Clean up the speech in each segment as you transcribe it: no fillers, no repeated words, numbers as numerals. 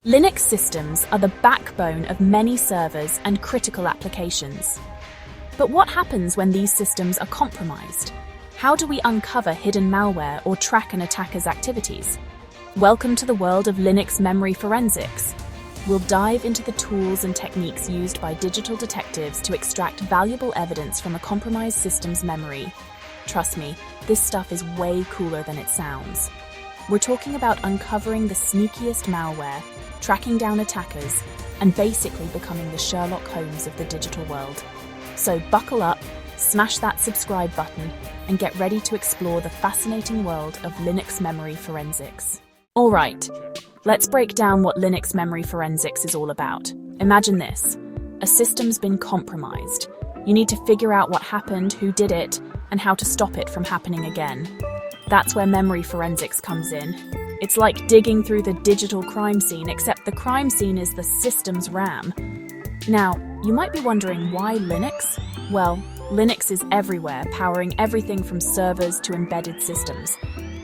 Linux systems are the backbone of many servers and critical applications. But what happens when these systems are compromised? How do we uncover hidden malware or track an attacker's activities? Welcome to the world of Linux memory forensics. We'll dive into the tools and techniques used by digital detectives to extract valuable evidence from a compromised system's memory. Trust me, this stuff is way cooler than it sounds. We're talking about uncovering the sneakiest malware, tracking down attackers, and basically becoming the Sherlock Holmes of the digital world. So buckle up, smash that subscribe button, and get ready to explore the fascinating world of Linux memory forensics. All right, let's break down what Linux memory forensics is all about. Imagine this: a system's been compromised. You need to figure out what happened, who did it, and how to stop it from happening again. That's where memory forensics comes in. It's like digging through the digital crime scene, except the crime scene is the system's RAM. Now, you might be wondering, why Linux? Well, Linux is everywhere, powering everything from servers to embedded systems.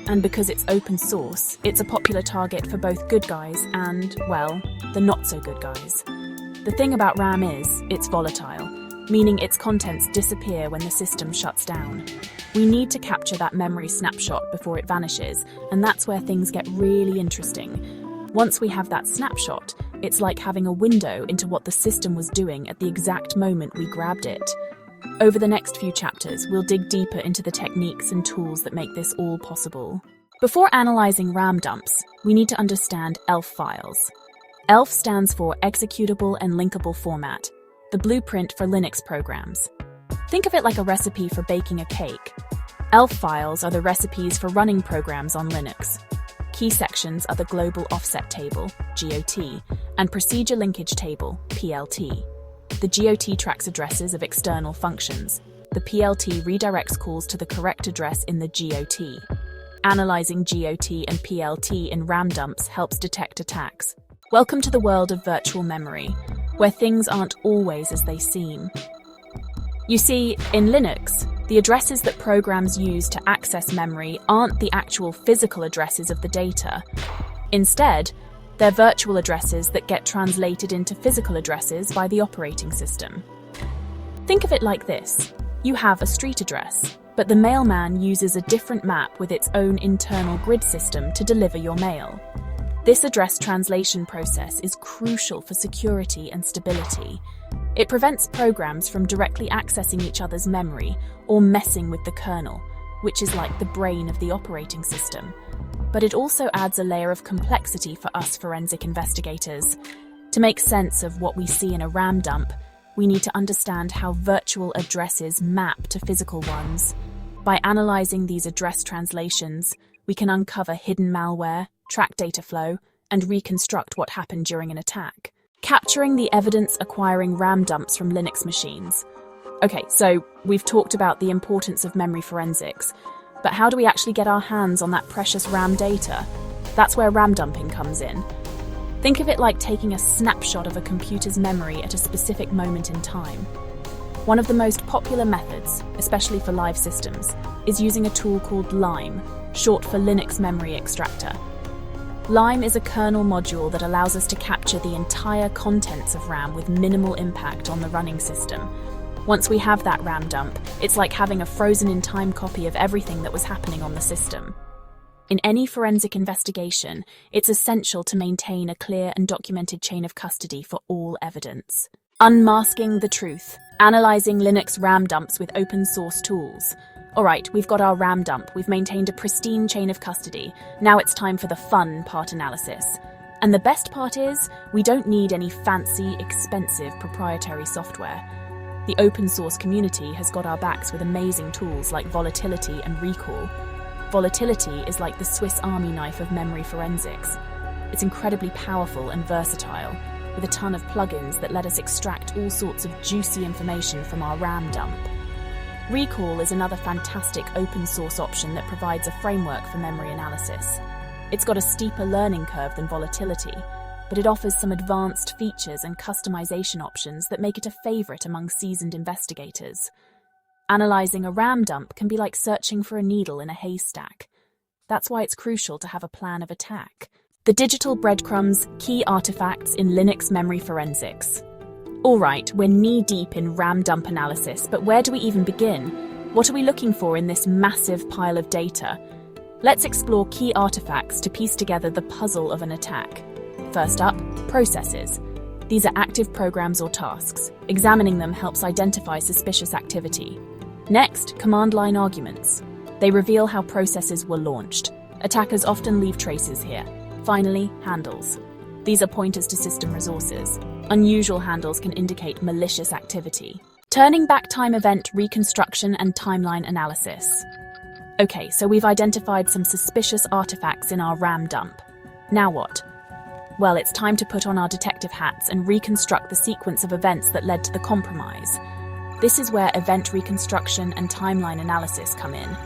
And because it's open source, it's a popular target for both good guys and, well, the not so good guys. The thing about RAM is, it's volatile, meaning its contents disappear when the system shuts down. We need to capture that memory snapshot before it vanishes, and that's where things get really interesting. Once we have that snapshot, it's like having a window into what the system was doing at the exact moment we grabbed it. Over the next few chapters, we'll dig deeper into the techniques and tools that make this all possible. Before analyzing RAM dumps, we need to understand ELF files. ELF stands for Executable and Linkable Format, the blueprint for Linux programs. Think of it like a recipe for baking a cake. ELF files are the recipes for running programs on Linux. Key sections are the Global Offset Table, GOT, and Procedure Linkage Table, PLT. The GOT tracks addresses of external functions. The PLT redirects calls to the correct address in the GOT. Analyzing GOT and PLT in RAM dumps helps detect attacks. Welcome to the world of virtual memory, where things aren't always as they seem. You see, in Linux, the addresses that programs use to access memory aren't the actual physical addresses of the data. Instead, they're virtual addresses that get translated into physical addresses by the operating system. Think of it like this: you have a street address, but the mailman uses a different map with its own internal grid system to deliver your mail. This address translation process is crucial for security and stability. It prevents programs from directly accessing each other's memory or messing with the kernel, which is like the brain of the operating system. But it also adds a layer of complexity for us forensic investigators. To make sense of what we see in a RAM dump, we need to understand how virtual addresses map to physical ones. By analyzing these address translations, we can uncover hidden malware, track data flow, and reconstruct what happened during an attack. Capturing the evidence acquiring RAM dumps from Linux machines. Okay, so we've talked about the importance of memory forensics, but how do we actually get our hands on that precious RAM data? That's where RAM dumping comes in. Think of it like taking a snapshot of a computer's memory at a specific moment in time. One of the most popular methods, especially for live systems, is using a tool called Lime, short for Linux Memory Extractor. Lime is a kernel module that allows us to capture the entire contents of RAM with minimal impact on the running system. Once we have that RAM dump, it's like having a frozen-in-time copy of everything that was happening on the system. In any forensic investigation, it's essential to maintain a clear and documented chain of custody for all evidence. Unmasking the truth. Analyzing Linux RAM dumps with open-source tools. Alright, we've got our RAM dump, we've maintained a pristine chain of custody. Now it's time for the fun part analysis. And the best part is, we don't need any fancy, expensive proprietary software. The open source community has got our backs with amazing tools like Volatility and Recall. Volatility is like the Swiss Army knife of memory forensics. It's incredibly powerful and versatile, with a ton of plugins that let us extract all sorts of juicy information from our RAM dump. Recall is another fantastic open source option that provides a framework for memory analysis. It's got a steeper learning curve than Volatility, but it offers some advanced features and customization options that make it a favorite among seasoned investigators. Analyzing a RAM dump can be like searching for a needle in a haystack. That's why it's crucial to have a plan of attack. The digital breadcrumbs, key artifacts in Linux memory forensics. Alright, we're knee-deep in RAM dump analysis, but where do we even begin? What are we looking for in this massive pile of data? Let's explore key artifacts to piece together the puzzle of an attack. First up, processes. These are active programs or tasks. Examining them helps identify suspicious activity. Next, command line arguments. They reveal how processes were launched. Attackers often leave traces here. Finally, handles. These are pointers to system resources. Unusual handles can indicate malicious activity. Turning back time event reconstruction and timeline analysis. Okay, so we've identified some suspicious artifacts in our RAM dump. Now what? Well, it's time to put on our detective hats and reconstruct the sequence of events that led to the compromise. This is where event reconstruction and timeline analysis come in.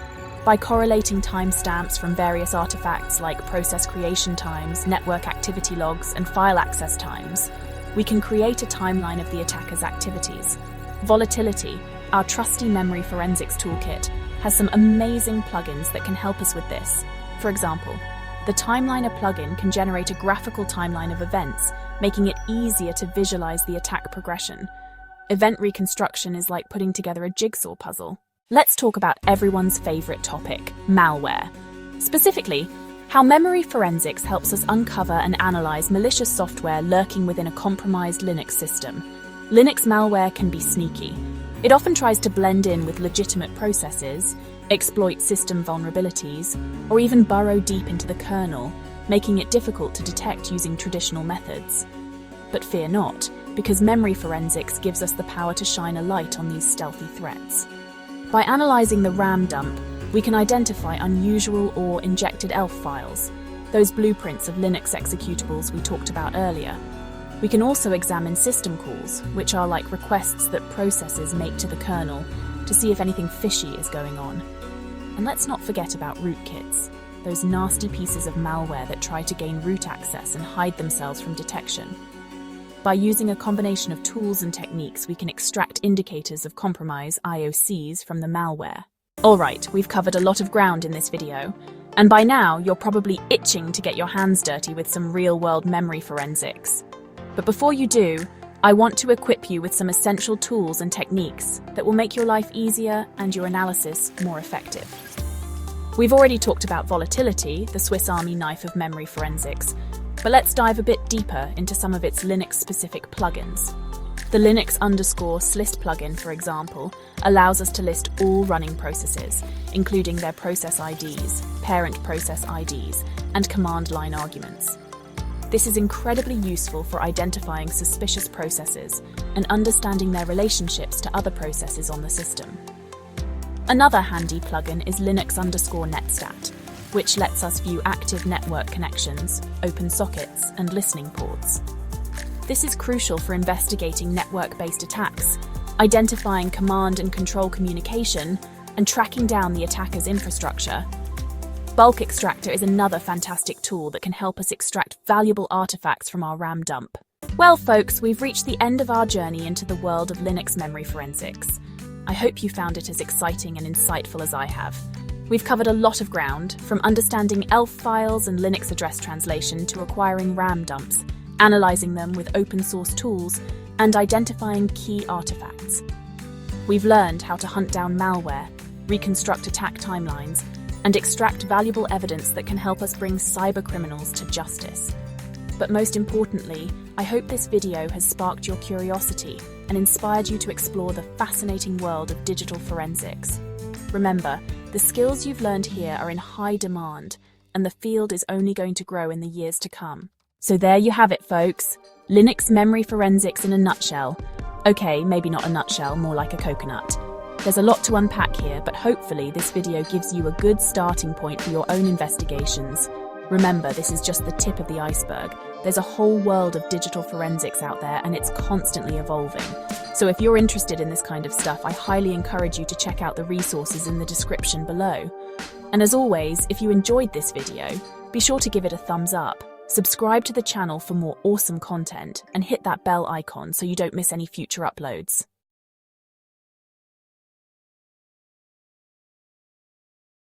By correlating timestamps from various artifacts like process creation times, network activity logs, and file access times, we can create a timeline of the attacker's activities. Volatility, our trusty memory forensics toolkit, has some amazing plugins that can help us with this. For example, the Timeliner plugin can generate a graphical timeline of events, making it easier to visualize the attack progression. Event reconstruction is like putting together a jigsaw puzzle. Let's talk about everyone's favorite topic, malware. Specifically, how memory forensics helps us uncover and analyze malicious software lurking within a compromised Linux system. Linux malware can be sneaky. It often tries to blend in with legitimate processes, exploit system vulnerabilities, or even burrow deep into the kernel, making it difficult to detect using traditional methods. But fear not, because memory forensics gives us the power to shine a light on these stealthy threats. By analyzing the RAM dump, we can identify unusual or injected ELF files, those blueprints of Linux executables we talked about earlier. We can also examine system calls, which are like requests that processes make to the kernel, to see if anything fishy is going on. And let's not forget about rootkits, those nasty pieces of malware that try to gain root access and hide themselves from detection. By using a combination of tools and techniques, we can extract indicators of compromise, IOCs, from the malware. Alright, we've covered a lot of ground in this video, and by now you're probably itching to get your hands dirty with some real-world memory forensics. But before you do, I want to equip you with some essential tools and techniques that will make your life easier and your analysis more effective. We've already talked about volatility, the Swiss Army knife of memory forensics, but let's dive a bit deeper into some of its Linux-specific plugins. The Linux_SList plugin, for example, allows us to list all running processes, including their process IDs, parent process IDs, and command line arguments. This is incredibly useful for identifying suspicious processes and understanding their relationships to other processes on the system. Another handy plugin is Linux_netstat, which lets us view active network connections, open sockets, and listening ports. This is crucial for investigating network-based attacks, identifying command and control communication, and tracking down the attacker's infrastructure. Bulk Extractor is another fantastic tool that can help us extract valuable artifacts from our RAM dump. Well, folks, we've reached the end of our journey into the world of Linux memory forensics. I hope you found it as exciting and insightful as I have. We've covered a lot of ground, from understanding ELF files and Linux address translation to acquiring RAM dumps, analyzing them with open source tools, and identifying key artifacts. We've learned how to hunt down malware, reconstruct attack timelines, and extract valuable evidence that can help us bring cyber criminals to justice. But most importantly, I hope this video has sparked your curiosity and inspired you to explore the fascinating world of digital forensics. Remember, the skills you've learned here are in high demand, and the field is only going to grow in the years to come. So there you have it, folks. Linux memory forensics in a nutshell. Okay, maybe not a nutshell, more like a coconut. There's a lot to unpack here, but hopefully this video gives you a good starting point for your own investigations. Remember, this is just the tip of the iceberg. There's a whole world of digital forensics out there, and it's constantly evolving. So if you're interested in this kind of stuff, I highly encourage you to check out the resources in the description below. And as always, if you enjoyed this video, be sure to give it a thumbs up, subscribe to the channel for more awesome content, and hit that bell icon so you don't miss any future uploads.